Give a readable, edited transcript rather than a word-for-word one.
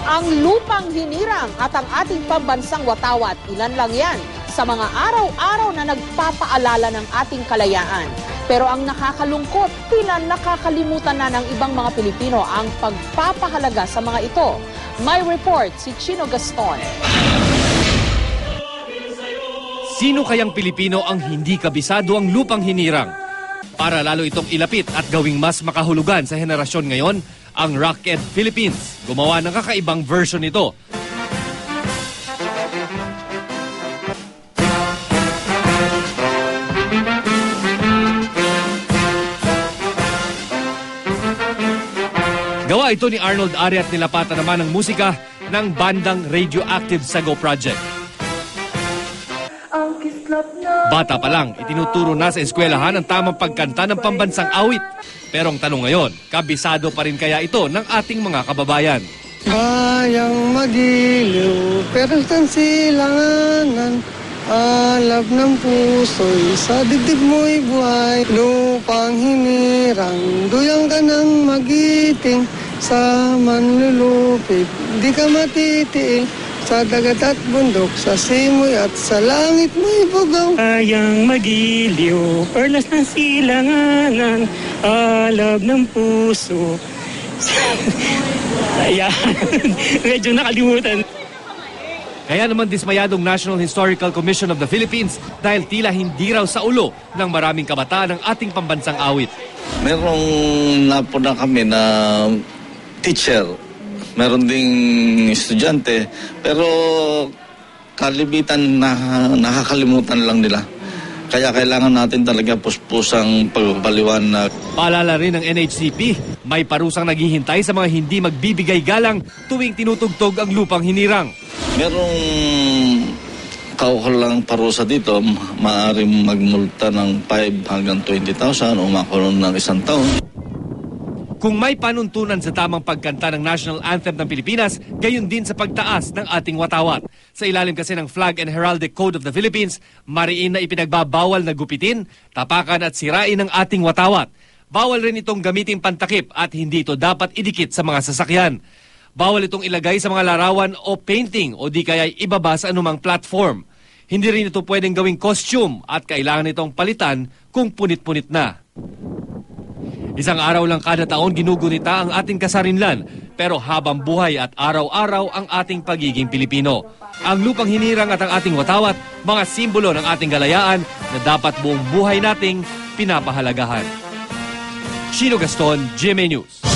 Ang lupang hinirang at ang ating pambansang watawat, ilan lang yan sa mga araw-araw na nagpapaalala ng ating kalayaan. Pero ang nakakalungkot, tila nakakalimutan na ng ibang mga Pilipino ang pagpapahalaga sa mga ito. May report si Chino Gaston. Sino kayang Pilipino ang hindi kabisado ang lupang hinirang? Para lalo itong ilapit at gawing mas makahulugan sa henerasyon ngayon, ang Rocked Philippines gumawa ng kakaibang version nito. Gawa ito ni Arnold Ari at nilapatan naman ng musika ng bandang Radioactive Sago Project. Bata pa lang, itinuturo na sa eskwelahan ang tamang pagkanta ng pambansang awit. Pero ang tanong ngayon, kabisado pa rin kaya ito ng ating mga kababayan? Bayang magiliw, pero saan silanganan, alab ng puso'y sa dibdib mo'y buhay. Lupang hinirang, duyang ka ng magiting, sa manlulupit, di ka matitiil. Sa dagat at bundok, sa simoy at sa langit mo'y bugaw. Bayang magiliw, perlas ng silanganan, alab ng puso. Ayan, medyo nakalimutan. Kaya naman dismayadong National Historical Commission of the Philippines dahil tila hindi raw sa ulo ng maraming kabataan ng ating pambansang awit. Merong napuna kami na teacher, meron ding estudyante, pero kalibitan na nakakalimutan lang nila. Kaya kailangan natin talaga puspusang pagpapaliwanag. Paalala rin ng NHCP, may parusang naghihintay sa mga hindi magbibigay galang tuwing tinutugtog ang lupang hinirang. Merong kaukulang parusa dito, maaaring magmulta ng 5 hanggang 20,000 o makulong ng 1 taon. Kung may panuntunan sa tamang pagkanta ng National Anthem ng Pilipinas, gayon din sa pagtaas ng ating watawat. Sa ilalim kasi ng Flag and Heraldic Code of the Philippines, mariin na ipinagbabawal na gupitin, tapakan at sirain ang ating watawat. Bawal rin itong gamitin pantakip at hindi ito dapat idikit sa mga sasakyan. Bawal itong ilagay sa mga larawan o painting o di kaya ibaba sa anumang platform. Hindi rin ito pwedeng gawing costume at kailangan itong palitan kung punit-punit na. Isang araw lang kada taon ginugunita ang ating kasarinlan, pero habang buhay at araw-araw ang ating pagiging Pilipino. Ang lupang hinirang at ang ating watawat, mga simbolo ng ating kalayaan na dapat buong buhay nating pinapahalagahan. Chino Gaston, GMA News.